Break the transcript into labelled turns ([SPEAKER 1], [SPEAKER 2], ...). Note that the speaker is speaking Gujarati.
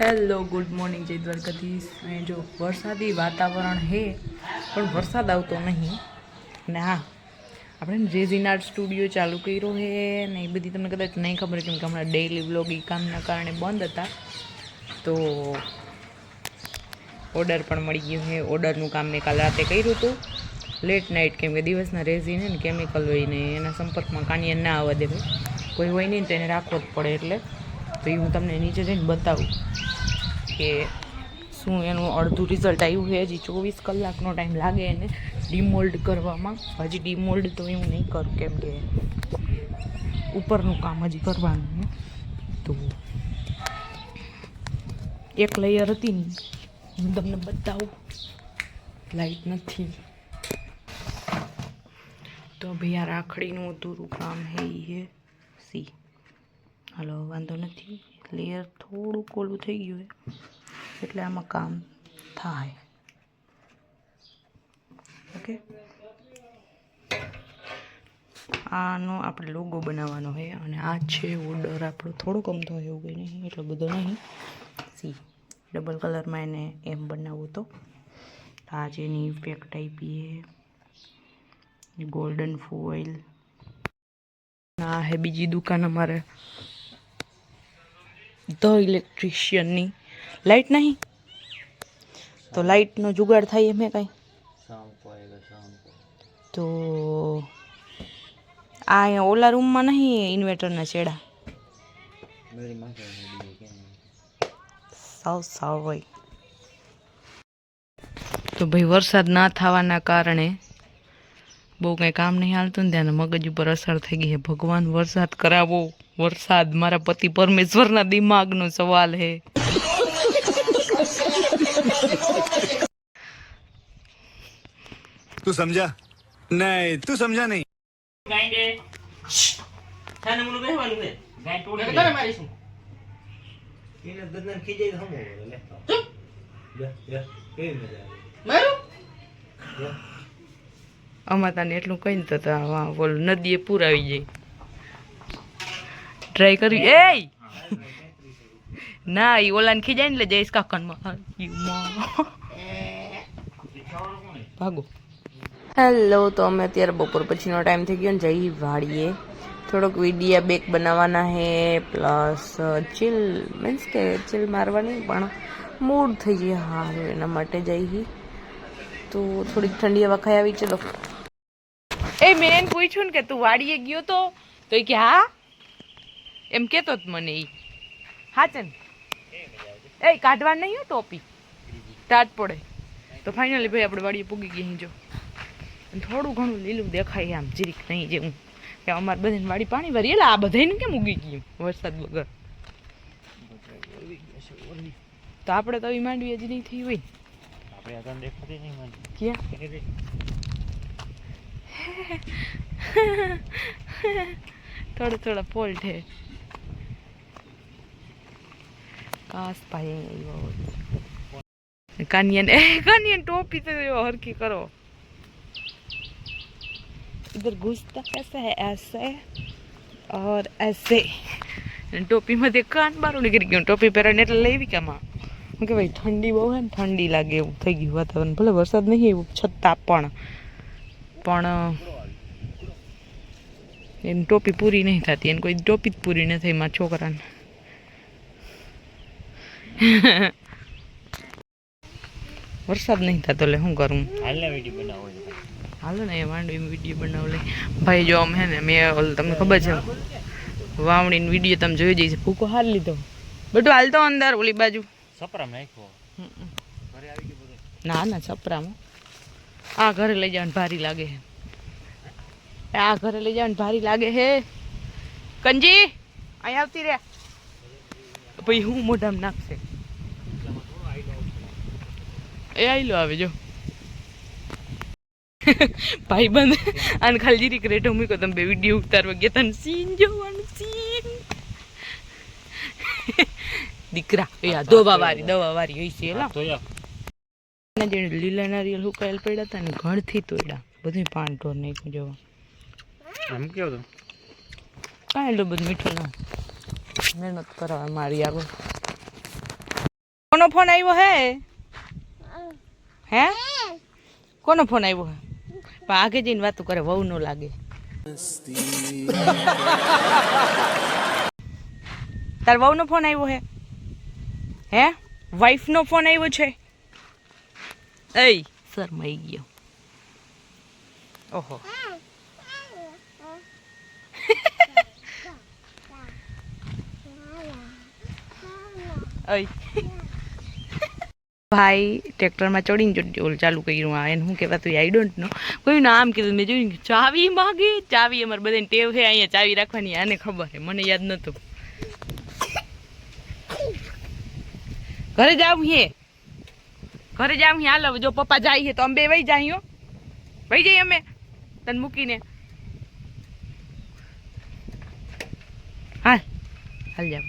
[SPEAKER 1] હેલો ગુડ મોર્નિંગ જય દ્વારકાધીશ। અહીં જો વરસાદી વાતાવરણ હે પણ વરસાદ આવતો નહીં ને હા આપણે રેઝિન આર્ટ સ્ટુડિયો ચાલુ કર્યો હે ને એ બધી તમને કદાચ નહીં ખબર કેમ કે હમણાં ડેઇલી વ્લોગ એ કામના કારણે બંધ હતા તો ઓર્ડર પણ મળી ગયો છે। ઓર્ડરનું કામ મેં કાલ રાતે કર્યું હતું લેટ નાઇટ કેમ કે દિવસના રેઝિન ને કેમિકલ હોય ને એના સંપર્કમાં કાનિયન ના આવવા દે ભાઈ કોઈ હોય નહીં તો એને રાખવો જ પડે એટલે તો એ હું તમને નીચે જઈને બતાવું કે શું એનું અડધું રિઝલ્ટ આવ્યું છે। હજી 24 કલાકનો ટાઈમ લાગે એને ડીમોલ્ડ કરવામાં। હજી ડીમોલ્ડ તો હું નહીં કરું કેમ કે ઉપરનું કામ હજી કરવાનું છે તો એક લેયર હતી ને હું તમને બતાવું લાઈટ નથી તો ભાઈ આ રાખડીનું અધૂરું કામ હે એ સી હાલો વાંધો નથી લેયર થોડું કોલું થઈ ગયું એટલે આમાં કામ થાય ઓકે। આનો આપણે લોગો બનાવવાનો છે અને આ છે ઓર્ડર આપણો થોડો કમ થયો એવું કંઈ નહીં એટલો બધો નહીં સી ડબલ કલરમાં એને એમ બનાવવું તો આ જેની ઇફેક્ટ આપી છે ગોલ્ડન ફોઇલ। આ હે બીજી દુકાન અમારે ધ ઇલેક્ટ્રિશિયનની લાઇટ નહીં તો લાઇટનો જુગાડ થાય એમ કાંઈ તો આ અહીંયા ઓલા રૂમમાં નહીં ઇન્વર્ટરના છેડા સાવ હોય તો ભાઈ વરસાદ ના થવાના કારણે બહુ કંઈ કામ નહીં હાલતું ને ત્યાં મગજ ઉપર અસર થઈ ગઈ છે। ભગવાન વરસાદ કરાવો વરસાદ મારા પતિ પરમેશ્વરના દિમાગનો સવાલ है।
[SPEAKER 2] तू समझा नहीं तू समझा नहीं
[SPEAKER 3] ગાંડે થાને મુનું બેહવાનું છે ગાંડ તોડી કરે મારીશું એને બદનામ ખીજાઈ તો હમો લે લે કેમ મજા મારું
[SPEAKER 1] અમાતાને એટલું કહીને તો બોલ નદીએ પૂર આવી જાય ટ્રાય કરી એ ના એ ઓલાને ખીજાય ને એટલે જઈશ કાકનમાં ભાગો। હેલો તો અમે અત્યારે બપોર પછીનો ટાઈમ થઈ ગયો ને જઈ વાળીએ થોડોક વિડિયા બેક બનાવવાના હે પ્લસ ચીલ મીન્સ કે ચીલ મારવાની પણ મૂડ થઈ ગયા હારું એના માટે જઈ તો થોડીક ઠંડી હવા ખાઈ આવી ચલો। એ મેં એને પૂછ્યું ને કે તું વાડીએ ગયો તો એ કે હા એમ કહેતો જ મને એ હા છે ને એ કાઢવા નહીં ટોપી ટાટ પડે તો ફાઇનલી ભાઈ આપણે વાડીએ પૂગી ગઈ જો થોડું ઘણું લીલું દેખાય આમ જીરીક નહીં જેવું કે અમારે બધાને વાડી પાણી ભરી એટલે આ બધાને કેમ ઉગી ગયું વરસાદ વગર તો આપણે તો એ માંડવી હજી નહીં થઈ હોય ક્યાં થોડા થોડા ફોલ્ટ है काश भाई कानियन टोपी तो हरकी करो इधर घुसता कैसा है ऐसे और ऐसे टोपी में कान बारू निकली गयो टोपी પહેરવાની એટલે લેવી કેમાં કે ભાઈ ઠંડી બહુ હે ને ઠંડી લાગે એવું થઈ ગયું વાતાવરણ ભલે વરસાદ નહીં એવું છતાં પણ એની ટોપી પૂરી નહીં થતી એને કોઈ ટોપી જ પૂરી ન થઈ મારા છોકરાને વરસાદ નહીં થતો એટલે શું કરું હાલો ને એ માંડવી વિડીયો બનાવ લે ભાઈ જો આમ હે ને મેં તમને ખબર છે વાવણીનો વિડીયો તમે જોઈ જઈશ ભૂકો હાલ લીધો બધું હાલતો અંદર ઓલી બાજુ
[SPEAKER 3] સપરામ નાખ્યો ઘરે આવી ગયો બધો
[SPEAKER 1] ના ના સપરામાં આ ઘરે લઈ જવાનું ભારી લાગે છે આ ઘરે લઈ જવાનું ભારી લાગે હે કંજી અહીં આવતી રે ભાઈ હું મોઢામાં નાખશે એ આઈલો આવે જો ભાઈ બંધ અને ખાલી જીરીક રેટો મૂકો તમે બે વિડીયો ઉતારવા ગયા તને સીન જોવાનું સીન દીકરા એ આ દવા વાળી હોય છે એલા જેને લીલા નારિયેલ હુકાયેલ પડ્યા હતા ને ઘણથી તોડ્યા બધું પાન ઢોર નાખ્યું જોવા
[SPEAKER 3] એમ કેવું
[SPEAKER 1] કાંઈ એટલું બધું મીઠું ના મહેનત કરવા મારી આગળ કોનો ફોન આવ્યો હે? હે કોનો ફોન આવ્યો હે? પણ આગે જઈને વાતો કરે, વહુ નો લાગે. તાર વહુ નો ફોન આવ્યો હે? હે વાઈફ નો ફોન આવ્યો છે? એય શરમાઈ ગયો. ઓહો ભાઈ ટ્રેક્ટરમાં ચડીને ઓલ ચાલુ કર્યું. આ એને શું કહેવાતું આઈ ડોન્ટ નો. કોઈ નામ કીધું મેં જોયું ચાવી માગી. ચાવી અમારે બધાને ટેવ છે અહીંયા ચાવી રાખવાની. આને ખબર છે, મને યાદ નહોતું. ઘરે જાવ હે, ઘરે જાવ હે. હાલો જો પપ્પા જાય છે તો અમે બે વહી જાય. વહી જઈએ અમે તને મૂકીને. હાલ હાલ જાવ.